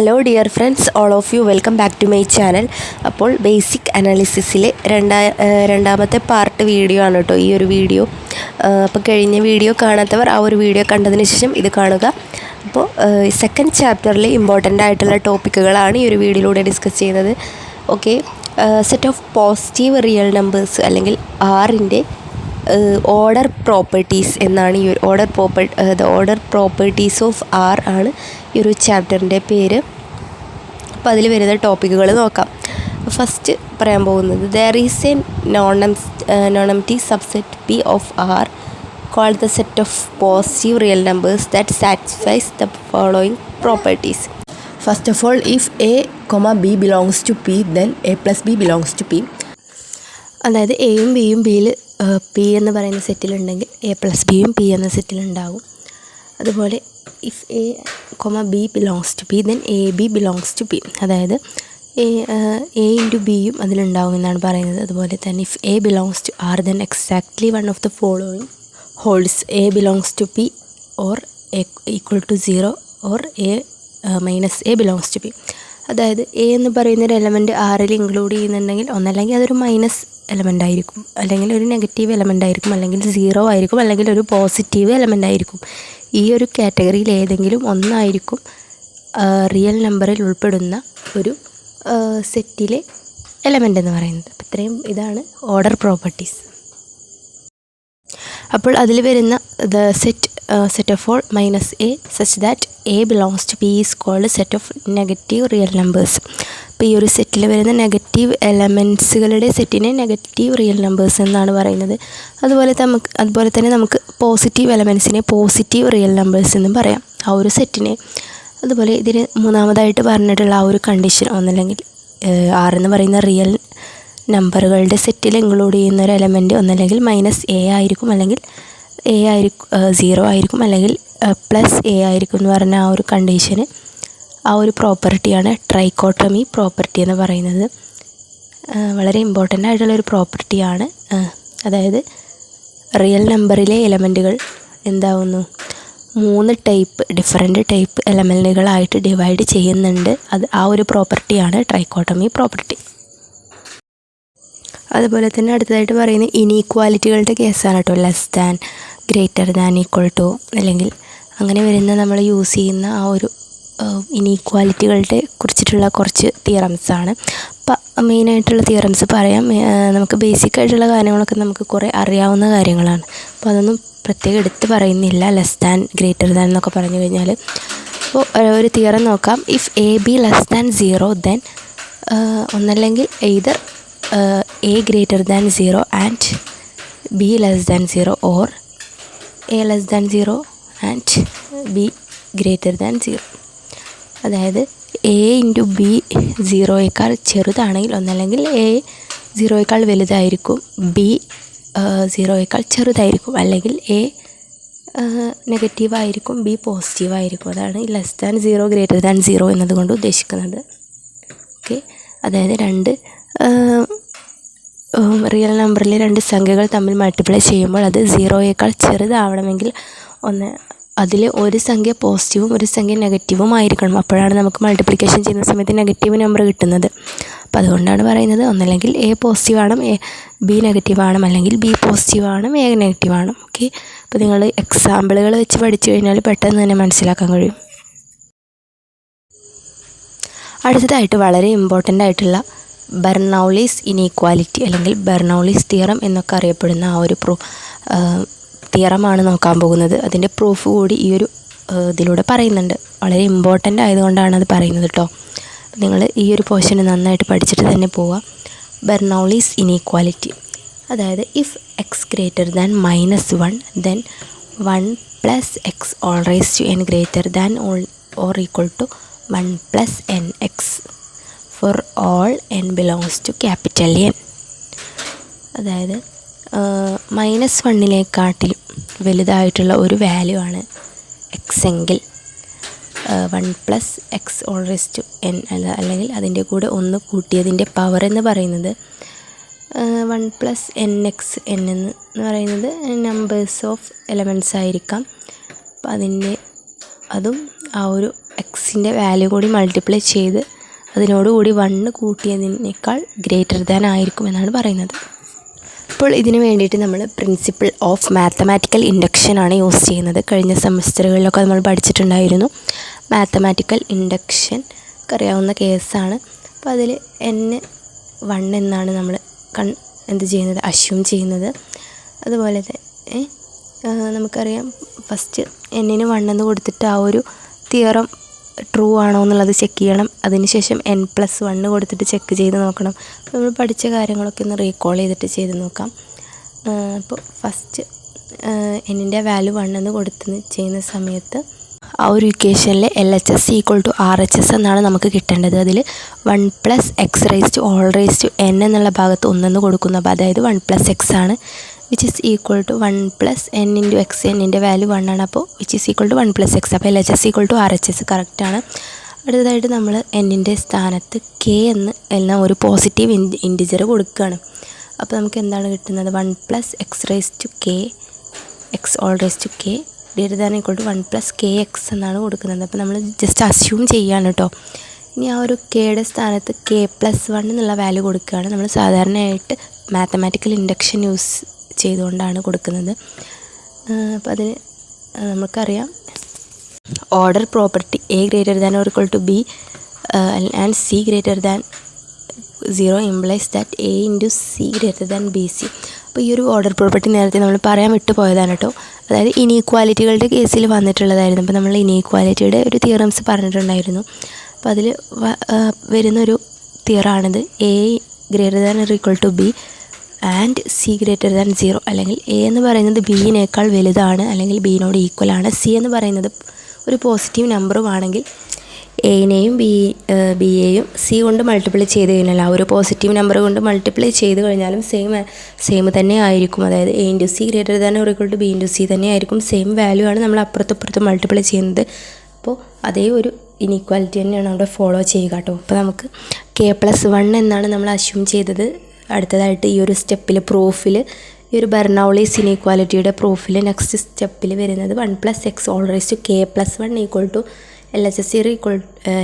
Hello dear friends, all of you welcome back to my channel. അപ്പോൾ basic അനാലിസിസിലെ രണ്ടാമത്തെ part video ആണ് കേട്ടോ ഈ ഒരു വീഡിയോ. അപ്പോൾ കഴിഞ്ഞ വീഡിയോ കാണാത്തവർ ആ ഒരു വീഡിയോ കണ്ടതിന് ശേഷം ഇത് കാണുക. അപ്പോൾ സെക്കൻഡ് ചാപ്റ്ററിൽ ഇമ്പോർട്ടൻ്റ് ആയിട്ടുള്ള ടോപ്പിക്കുകളാണ് ഈ ഒരു വീഡിയോയിലൂടെ ഡിസ്കസ് ചെയ്യുന്നത്. Okay, set of positive real numbers അല്ലെങ്കിൽ ആറിൻ്റെ ഓർഡർ പ്രോപ്പർട്ടീസ് എന്നാണ് ഈ ഒരു ഓർഡർ പ്രോപ്പർട്ടീസ് ഓഫ് ആർ ആണ് ഈ ഒരു ചാപ്റ്ററിൻ്റെ പേര്. അപ്പോൾ അതിൽ വരുന്ന ടോപ്പിക്കുകൾ നോക്കാം. ഫസ്റ്റ് പറയാൻ പോകുന്നത് there is a non-empty subset P of R called the set of positive real numbers that satisfies the following properties. First of all, if a, b belongs to p, then a plus b belongs to p. അതായത് എയും ബിയും ബിയിൽ P എന്ന് പറയുന്ന സെറ്റിലുണ്ടെങ്കിൽ A plus ബിയും P എന്ന സെറ്റിലുണ്ടാകും. അതുപോലെ if A B belongs to P then A B belongs to P, അതായത് എ ഇൻറ്റു ബിയും അതിലുണ്ടാവും എന്നാണ് പറയുന്നത്. അതുപോലെ തന്നെ if A belongs to R then exactly one of the following holds A belongs to P or A equal to 0 or A minus A belongs to P. അതായത് A എന്ന് പറയുന്നൊരു എലമെൻറ്റ് ആറിൽ ഇൻക്ലൂഡ് ചെയ്യുന്നുണ്ടെങ്കിൽ ഒന്നല്ലെങ്കിൽ അതൊരു മൈനസ് എലമെൻ്റ് ആയിരിക്കും, അല്ലെങ്കിൽ ഒരു നെഗറ്റീവ് എലമെൻ്റ് ആയിരിക്കും, അല്ലെങ്കിൽ 0 ആയിരിക്കും, അല്ലെങ്കിൽ ഒരു പോസിറ്റീവ് എലമെൻ്റ് ആയിരിക്കും. ഈ ഒരു കാറ്റഗറിയിൽ ഏതെങ്കിലും ഒന്നായിരിക്കും റിയൽ നമ്പറിൽ ഉൾപ്പെടുന്ന ഒരു സെറ്റിലെ എലമെൻ്റ് എന്ന് പറയുന്നത്. അപ്പോൾ ഇത്രയും ഇതാണ് ഓർഡർ പ്രോപ്പർട്ടീസ്. അപ്പോൾ അതിൽ വരുന്ന set of all minus A such that A belongs to P is called set of negative real numbers. അപ്പോൾ ഈ ഒരു സെറ്റിൽ വരുന്ന നെഗറ്റീവ് എലമെൻറ്റ്സുകളുടെ സെറ്റിനെ നെഗറ്റീവ് റിയൽ നമ്പേഴ്സ് എന്നാണ് പറയുന്നത്. അതുപോലെ തന്നെ നമുക്ക് പോസിറ്റീവ് എലമെൻറ്റ്സിനെ പോസിറ്റീവ് റിയൽ നമ്പേഴ്സ് എന്നും പറയാം, ആ ഒരു സെറ്റിനെ. അതുപോലെ ഇതിന് മൂന്നാമതായിട്ട് പറഞ്ഞിട്ടുള്ള ആ ഒരു കണ്ടീഷൻ, ഒന്നല്ലെങ്കിൽ ആർ എന്ന് പറയുന്ന റിയൽ നമ്പറുകളുടെ സെറ്റിൽ ഇൻക്ലൂഡ് ചെയ്യുന്ന ഒരു എലമെൻറ്റ് ഒന്നല്ലെങ്കിൽ മൈനസ് എ ആയിരിക്കും, അല്ലെങ്കിൽ 0 ആയിരിക്കും, അല്ലെങ്കിൽ പ്ലസ് എ ആയിരിക്കും എന്ന് പറഞ്ഞ ആ ഒരു കണ്ടീഷന്, ആ ഒരു പ്രോപ്പർട്ടിയാണ് ട്രൈക്കോട്ടമി പ്രോപ്പർട്ടി എന്ന് പറയുന്നത്. വളരെ ഇമ്പോർട്ടൻ്റ് ആയിട്ടുള്ളൊരു പ്രോപ്പർട്ടിയാണ്. അതായത് റിയൽ നമ്പറിലെ എലമെൻറ്റുകൾ എന്താവുന്നു, 3 ഡിഫറെൻറ്റ് ടൈപ്പ് എലമെൻറ്റുകളായിട്ട് ഡിവൈഡ് ചെയ്യുന്നുണ്ട്. ആ ഒരു പ്രോപ്പർട്ടിയാണ് ട്രൈക്കോട്ടമി പ്രോപ്പർട്ടി. അതുപോലെ തന്നെ അടുത്തതായിട്ട് പറയുന്നത് ഇനീക്വാലിറ്റികളുടെ കേസാണ് കേട്ടോ. Less than, greater than, equal to, അല്ലെങ്കിൽ അങ്ങനെ വരുന്ന നമ്മൾ യൂസ് ചെയ്യുന്ന ആ ഒരു ഇനീക്വാലിറ്റികളുടെ കുറിച്ചിട്ടുള്ള കുറച്ച് തിയറംസാണ്. അപ്പം മെയിനായിട്ടുള്ള തിയറംസ് പറയാം. നമുക്ക് ബേസിക് ആയിട്ടുള്ള കാര്യങ്ങളൊക്കെ നമുക്ക് കുറേ അറിയാവുന്ന കാര്യങ്ങളാണ്, അപ്പോൾ അതൊന്നും പ്രത്യേകം എടുത്ത് പറയുന്നില്ല. ലെസ് ദാൻ, ഗ്രേറ്റർ ദാൻ എന്നൊക്കെ പറഞ്ഞു കഴിഞ്ഞാൽ, അപ്പോൾ ഒരു തിയറം നോക്കാം. If A b less than 0 then ഒന്നല്ലെങ്കിൽ either a greater than 0 and b less than 0 or a less than 0 and b greater than 0. അതായത് എ ഇൻറ്റു ബി 0യേക്കാൾ ചെറുതാണെങ്കിൽ ഒന്നല്ലെങ്കിൽ എ 0യേക്കാൾ വലുതായിരിക്കും, ബി 0യേക്കാൾ ചെറുതായിരിക്കും, അല്ലെങ്കിൽ എ നെഗറ്റീവായിരിക്കും, ബി പോസിറ്റീവായിരിക്കും. അതാണ് ഈ ലെസ് ദാൻ 0 ഗ്രേറ്റർ ദാൻ 0 എന്നതുകൊണ്ട് ഉദ്ദേശിക്കുന്നത്. ഓക്കെ, അതായത് രണ്ട് റിയൽ നമ്പറിലെ 2 സംഖ്യകൾ തമ്മിൽ മൾട്ടിപ്ലൈ ചെയ്യുമ്പോൾ അത് 0യേക്കാൾ ചെറുതാവണമെങ്കിൽ അതിൽ ഒരു സംഖ്യ പോസിറ്റീവും ഒരു സംഖ്യ നെഗറ്റീവും ആയിരിക്കണം. അപ്പോഴാണ് നമുക്ക് മൾട്ടിപ്ലിക്കേഷൻ ചെയ്യുന്ന സമയത്ത് നെഗറ്റീവ് നമ്പർ കിട്ടുന്നത്. അപ്പോൾ അതുകൊണ്ടാണ് പറയുന്നത് ഒന്നല്ലെങ്കിൽ എ പോസിറ്റീവ് ആണ്, ബി നെഗറ്റീവ് ആണ്, അല്ലെങ്കിൽ ബി പോസിറ്റീവ് ആണ്, എ നെഗറ്റീവ് ആണ്. ഓക്കെ, അപ്പോൾ നിങ്ങൾ എക്സാമ്പിളുകൾ വെച്ച് പഠിച്ചു കഴിഞ്ഞാൽ പെട്ടെന്ന് തന്നെ മനസ്സിലാക്കാൻ കഴിയും. അടുത്തതായിട്ട് വളരെ ഇമ്പോർട്ടൻ്റ് ആയിട്ടുള്ള ബെർണൗളീസ് ഇനീക്വാലിറ്റി അല്ലെങ്കിൽ ബെർണൗളീസ് തിയറം എന്നൊക്കെ അറിയപ്പെടുന്ന ആ ഒരു തിയറമാണ് നോക്കാൻ പോകുന്നത്. അതിൻ്റെ പ്രൂഫ് കൂടി ഈ ഒരു ഇതിലൂടെ പറയുന്നുണ്ട്. വളരെ ഇമ്പോർട്ടൻ്റ് ആയതുകൊണ്ടാണ് അത് പറയുന്നത് കേട്ടോ. നിങ്ങൾ ഈ ഒരു പോർഷൻ നന്നായിട്ട് പഠിച്ചിട്ട് തന്നെ പോവുക. ബെർണൗളീസ് ഇനീക്വാലിറ്റി, അതായത് if x greater than -1 then 1 + x all raised to n greater than or equal to 1 + nx for all n belongs to capital N. അതായത് -1നെക്കാട്ടിലും വലുതായിട്ടുള്ള ഒരു വാല്യൂ ആണ് എക്സ് എങ്കിൽ 1 + x all raised to n അല്ലെങ്കിൽ അതിൻ്റെ കൂടെ 1 കൂട്ടിയതിൻ്റെ power എന്ന് പറയുന്നത് 1 + nx എന്ന് പറയുന്നത് നമ്പേഴ്സ് ഓഫ് എലമെൻറ്റ്സ് ആയിരിക്കാം. അപ്പം അതും ആ ഒരു എക്സിൻ്റെ വാല്യൂ കൂടി മൾട്ടിപ്ലൈ ചെയ്ത് അതിനോടുകൂടി 1 കൂട്ടിയതിനേക്കാൾ ഗ്രേറ്റർ ദാൻ ആയിരിക്കും എന്നാണ് പറയുന്നത്. അപ്പോൾ ഇതിന് വേണ്ടിയിട്ട് നമ്മൾ പ്രിൻസിപ്പിൾ ഓഫ് മാത്തമാറ്റിക്കൽ ഇൻഡക്ഷൻ ആണ് യൂസ് ചെയ്യുന്നത്. കഴിഞ്ഞ സെമസ്റ്ററുകളിലൊക്കെ നമ്മൾ പഠിച്ചിട്ടുണ്ടായിരുന്നു. മാത്തമാറ്റിക്കൽ ഇൻഡക്ഷൻ അറിയാവുന്ന കേസാണ്. അപ്പോൾ അതിൽ n1 എന്നാണ് നമ്മൾ അസ്യൂം ചെയ്യുന്നത്. അതുപോലെ തന്നെ നമുക്കറിയാം ഫസ്റ്റ് n-ന് 1 എന്ന് കൊടുത്തിട്ട് ആ ഒരു തിയറം ട്രൂ ആണോ എന്നുള്ളത് ചെക്ക് ചെയ്യണം. അതിനുശേഷം n+1 കൊടുത്തിട്ട് ചെക്ക് ചെയ്ത് നോക്കണം. നമ്മൾ പഠിച്ച കാര്യങ്ങളൊക്കെ ഒന്ന് റീകോൾ ചെയ്തിട്ട് ചെയ്ത് നോക്കാം. അപ്പോൾ ഫസ്റ്റ് n-ൻ്റെ വാല്യൂ 1 എന്ന് കൊടുത്ത് ചെയ്യുന്ന സമയത്ത് ആ ഒരു ഇക്വേഷനിൽ LHS = RHS എന്നാണ് നമുക്ക് കിട്ടേണ്ടത്. അതിൽ 1 + x⁻n എന്നുള്ള ഭാഗത്ത് 1 എന്ന് കൊടുക്കുന്നു. അപ്പോൾ അതായത് 1 + x ആണ്, which is equal to 1 + n × x. n-ൻ്റെ value 1 ആണ്, അപ്പോൾ which is equal to 1 + x. അപ്പോൾ LHS = RHS കറക്റ്റാണ്. അടുത്തതായിട്ട് നമ്മൾ n-ൻ്റെ സ്ഥാനത്ത് k എന്ന ഒരു പോസിറ്റീവ് ഇൻറ്റിജർ കൊടുക്കുകയാണ്. അപ്പോൾ നമുക്ക് എന്താണ് കിട്ടുന്നത്? 1 + x⁻k > 1 + kx എന്നാണ് കൊടുക്കുന്നത്. അപ്പോൾ നമ്മൾ ജസ്റ്റ് അസ്യൂം ചെയ്യാണ് കേട്ടോ. ഇനി ആ ഒരു കെയുടെ സ്ഥാനത്ത് k+1 എന്നുള്ള വാല്യൂ കൊടുക്കുകയാണ്. നമ്മൾ സാധാരണയായിട്ട് മാത്തമാറ്റിക്കൽ ഇൻഡക്ഷൻ യൂസ് ചെയ്തുകൊണ്ടാണ് കൊടുക്കുന്നത്. അപ്പോൾ അതിന് നമുക്കറിയാം order property a ≥ b and c > 0 implies that a × c > bc. അപ്പോൾ ഈ ഒരു ഓർഡർ പ്രോപ്പർട്ടി നേരത്തെ നമ്മൾ പറയാൻ വിട്ടുപോയതാണ് കേട്ടോ. അതായത് ഇനീക്വാലിറ്റികളുടെ കേസിൽ വന്നിട്ടുള്ളതായിരുന്നു. അപ്പോൾ നമ്മൾ ഇനീക്വാലിറ്റിയുടെ ഒരു തിയറംസ് പറഞ്ഞിട്ടുണ്ടായിരുന്നു. അപ്പോൾ അതിൽ വരുന്നൊരു തിയറാണിത്. a ≥ b ആൻഡ് c > 0, അല്ലെങ്കിൽ a എന്ന് പറയുന്നത് b-നേക്കാൾ വലുതാണ് അല്ലെങ്കിൽ b-നോട് ഈക്വലാണ്. c എന്ന് പറയുന്നത് ഒരു പോസിറ്റീവ് നമ്പറും ആണെങ്കിൽ a-നെയും b-യെയും c കൊണ്ട് മൾട്ടിപ്ലൈ ചെയ്ത് കഴിഞ്ഞാൽ ആ ഒരു പോസിറ്റീവ് നമ്പർ കൊണ്ട് മൾട്ടിപ്ലൈ ചെയ്ത് കഴിഞ്ഞാലും സെയിം തന്നെ ആയിരിക്കും. അതായത് a × c > b × c തന്നെ ആയിരിക്കും. സെയിം വാല്യൂ ആണ് നമ്മൾ അപ്പുറത്തും മൾട്ടിപ്ലൈ ചെയ്യുന്നത്. അപ്പോൾ അതേ ഒരു ഇനീക്വാലിറ്റി തന്നെയാണ് അവിടെ ഫോളോ ചെയ്യുക കേട്ടോ. അപ്പോൾ നമുക്ക് k+1 എന്നാണ് നമ്മൾ അസ്യൂം ചെയ്തത്. അടുത്തതായിട്ട് ഈ ഒരു സ്റ്റെപ്പിൽ പ്രൂഫിൽ ഈ ഒരു ബെർണൗളീസ് ഇനീക്വാലിറ്റിയുടെ പ്രൂഫിൽ നെക്സ്റ്റ് സ്റ്റെപ്പിൽ വരുന്നത് 1 + x k+1 =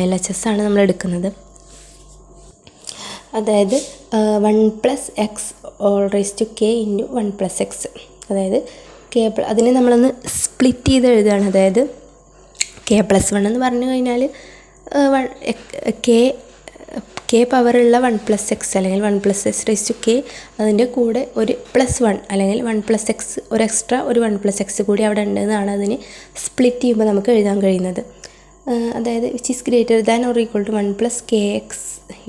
LHS ആണ് നമ്മൾ എടുക്കുന്നത്. അതായത് 1 + x k × 1 + x, അതായത് അതിനെ നമ്മളൊന്ന് സ്പ്ലിറ്റ് ചെയ്ത് എഴുതുകയാണ്. അതായത് k+1 എന്ന് പറഞ്ഞു കഴിഞ്ഞാൽ k പവറുള്ള 1 + x അല്ലെങ്കിൽ 1 + x⁻k, അതിൻ്റെ കൂടെ ഒരു +1 അല്ലെങ്കിൽ 1 + x ഒരു എക്സ്ട്രാ ഒരു 1 + x കൂടി അവിടെ ഉണ്ടെന്നാണ് അതിന് സ്പ്ലിറ്റ് ചെയ്യുമ്പോൾ നമുക്ക് എഴുതാൻ കഴിയുന്നത്. അതായത് which is greater than or equal to 1 + kx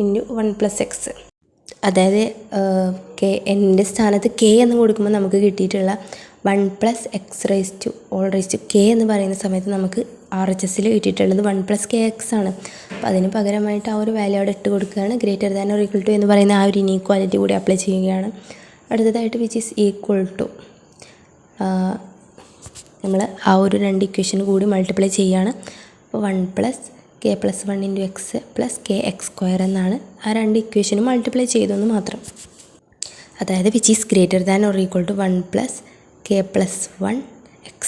× 1 + x. അതായത് n-ൻ്റെ സ്ഥാനത്ത് k എന്ന് കൊടുക്കുമ്പോൾ നമുക്ക് കിട്ടിയിട്ടുള്ള 1 + x⁻k എന്ന് പറയുന്ന സമയത്ത് നമുക്ക് RHSൽ കിട്ടിയിട്ടുള്ളത് 1 + kx ആണ്. അപ്പോൾ അതിന് പകരമായിട്ട് ആ ഒരു വാല്യൂ അവിടെ ഇട്ട് കൊടുക്കുകയാണ്. greater than or equal to എന്ന് പറയുന്ന ആ ഒരു ഇനീക്വാലിറ്റി കൂടി അപ്ലൈ ചെയ്യുകയാണ്. അടുത്തതായിട്ട് which is equal to നമ്മൾ ആ ഒരു 2 ഇക്വേഷൻ കൂടി മൾട്ടിപ്ലൈ ചെയ്യുകയാണ്. അപ്പോൾ 1 + k+1 × x + kx² എന്നാണ്. ആ 2 ഇക്വേഷനും മൾട്ടിപ്ലൈ ചെയ്തെന്ന് മാത്രം. അതായത് which is greater than or equal to 1 + k+1 x.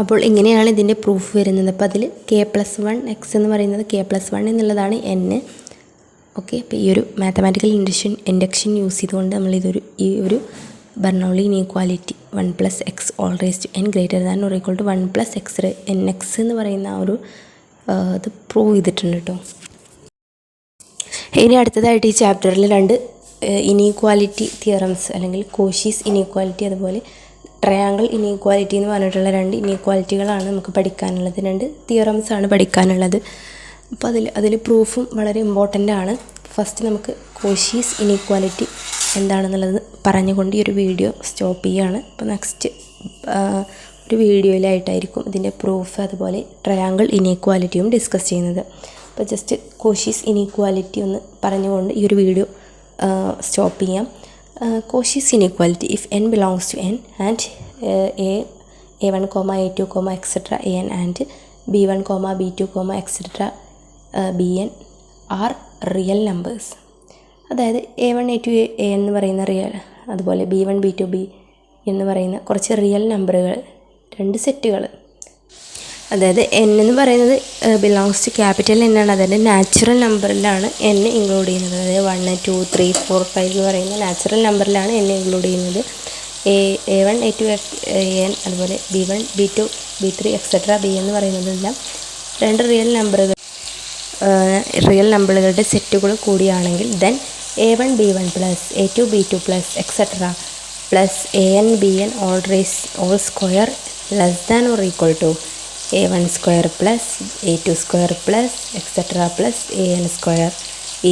അപ്പോൾ ഇങ്ങനെയാണ് ഇതിൻ്റെ പ്രൂഫ് വരുന്നത്. അപ്പോൾ അതിൽ k+1 x എന്ന് പറയുന്നത് k+1 എന്നുള്ളതാണ് n. ഓക്കെ, അപ്പോൾ ഈ ഒരു മാത്തമാറ്റിക്കൽ ഇൻഡക്ഷൻ യൂസ് ചെയ്തുകൊണ്ട് നമ്മൾ ഈ ഒരു ബെർണൗളി inequality 1 + x⁻n greater than or equal to 1 + x⁻nx എന്ന് പറയുന്ന ആ ഒരു ഇത് പ്രൂവ് ചെയ്തിട്ടുണ്ട് കേട്ടോ. ഇനി അടുത്തതായിട്ട് ഈ ചാപ്റ്ററിൽ 2 ഇനീക്വാലിറ്റി തിയറംസ് അല്ലെങ്കിൽ കോഷീസ് ഇനീക്വാലിറ്റി അതുപോലെ ട്രയാങ്കിൾ ഇനീക്വാലിറ്റി എന്ന് പറഞ്ഞിട്ടുള്ള 2 ഇനീക്വാലിറ്റികളാണ് നമുക്ക് പഠിക്കാനുള്ളത്. 2 തിയറംസ് ആണ് പഠിക്കാനുള്ളത്. അപ്പോൾ അതിൽ പ്രൂഫും വളരെ ഇമ്പോർട്ടൻ്റ് ആണ്. ഫസ്റ്റ് നമുക്ക് കോഷീസ് ഇനീക്വാലിറ്റി എന്താണെന്നുള്ളത് പറഞ്ഞുകൊണ്ട് ഈ ഒരു വീഡിയോ സ്റ്റോപ്പ് ചെയ്യുകയാണ്. അപ്പോൾ നെക്സ്റ്റ് ഒരു വീഡിയോയിലായിട്ടായിരിക്കും ഇതിൻ്റെ പ്രൂഫ് അതുപോലെ ട്രയാങ്കിൾ ഇനീക്വാലിറ്റിയും ഡിസ്കസ് ചെയ്യുന്നത്. അപ്പോൾ ജസ്റ്റ് കോഷീസ് ഇനീക്വാലിറ്റി ഒന്ന് പറഞ്ഞുകൊണ്ട് ഈ ഒരു വീഡിയോ സ്റ്റോപ്പ് ചെയ്യാം. Cauchy's inequality: if n belongs to n and a1, a2, etc. an and b1, b2, etc. bn are real numbers. അതായത് a1, a2, a എന്ന് പറയുന്ന റിയൽ, അതുപോലെ b1, b2, b എന്ന് പറയുന്ന കുറച്ച് റിയൽ നമ്പറുകൾ 2 സെറ്റുകൾ അതായത് n എന്ന് പറയുന്നത് ബിലോങ്സ് ടു ക്യാപിറ്റൽ n ആണ്. അതായത് നാച്ചുറൽ നമ്പറിലാണ് n ഇൻക്ലൂഡ് ചെയ്യുന്നത്. അതായത് 1 2 3 4 5 എന്ന് പറയുന്ന നാച്ചുറൽ നമ്പറിലാണ് n ഇൻക്ലൂഡ് ചെയ്യുന്നത്. A1 A2 an അതുപോലെ B1 B2 B3 etcetera B എന്ന് പറയുന്നതെല്ലാം രണ്ട് റിയൽ നമ്പറുകളുടെ സെറ്റുകൾ കൂടിയാണെങ്കിൽ then A1 B1 plus A2 B2 plus etcetera plus AN BN all square less than or equal to A1 square plus A2 square plus etcetera plus AN square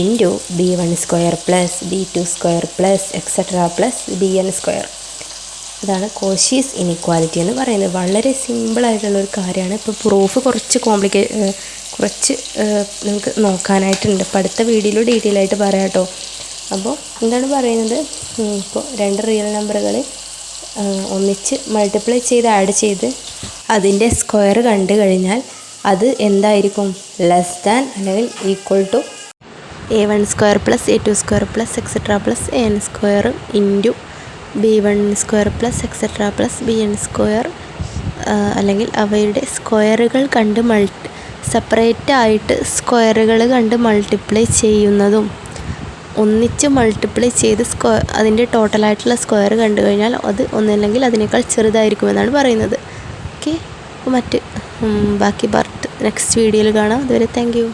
into B1 square plus B2 square plus etcetera plus BN square. അതാണ് Cauchy's inequality എന്ന് പറയുന്നത്. വളരെ സിമ്പിളായിട്ടുള്ളൊരു കാര്യമാണ്. ഇപ്പോൾ proof കുറച്ച് നിങ്ങൾക്ക് നോക്കാനായിട്ടുണ്ട്. അപ്പോൾ അടുത്ത വീഡിയോയിൽ ഡീറ്റെയിൽ ആയിട്ട് പറയാം കേട്ടോ. അപ്പോൾ എന്താണ് പറയുന്നത്, ഇപ്പോൾ രണ്ട് റിയൽ നമ്പറുകൾ ഒന്നിച്ച് മൾട്ടിപ്ലൈ ചെയ്ത് ആഡ് ചെയ്ത് അതിൻ്റെ സ്ക്വയർ കണ്ടു കഴിഞ്ഞാൽ അത് എന്തായിരിക്കും, ലെസ് ദാൻ അല്ലെങ്കിൽ equal to A1 square plus A2 square plus etcetera plus AN square into B1 square plus etcetera plus BN square, അല്ലെങ്കിൽ അവയുടെ സ്ക്വയറുകൾ കണ്ട് സെപ്പറേറ്റ് ആയിട്ട് സ്ക്വയറുകൾ കണ്ട് മൾട്ടിപ്ലൈ ചെയ്യുന്നതും ഒന്നിച്ച് മൾട്ടിപ്ലൈ ചെയ്ത് അതിൻ്റെ ടോട്ടലായിട്ടുള്ള സ്ക്വയർ കണ്ടു കഴിഞ്ഞാൽ അത് ഒന്നല്ലെങ്കിൽ അതിനേക്കാൾ ചെറുതായിരിക്കുമെന്നാണ് പറയുന്നത്. ഓക്കെ, അപ്പോൾ ബാക്കി പാർട്ട് നെക്സ്റ്റ് വീഡിയോയിൽ കാണാം. അതുവരെ താങ്ക് യു.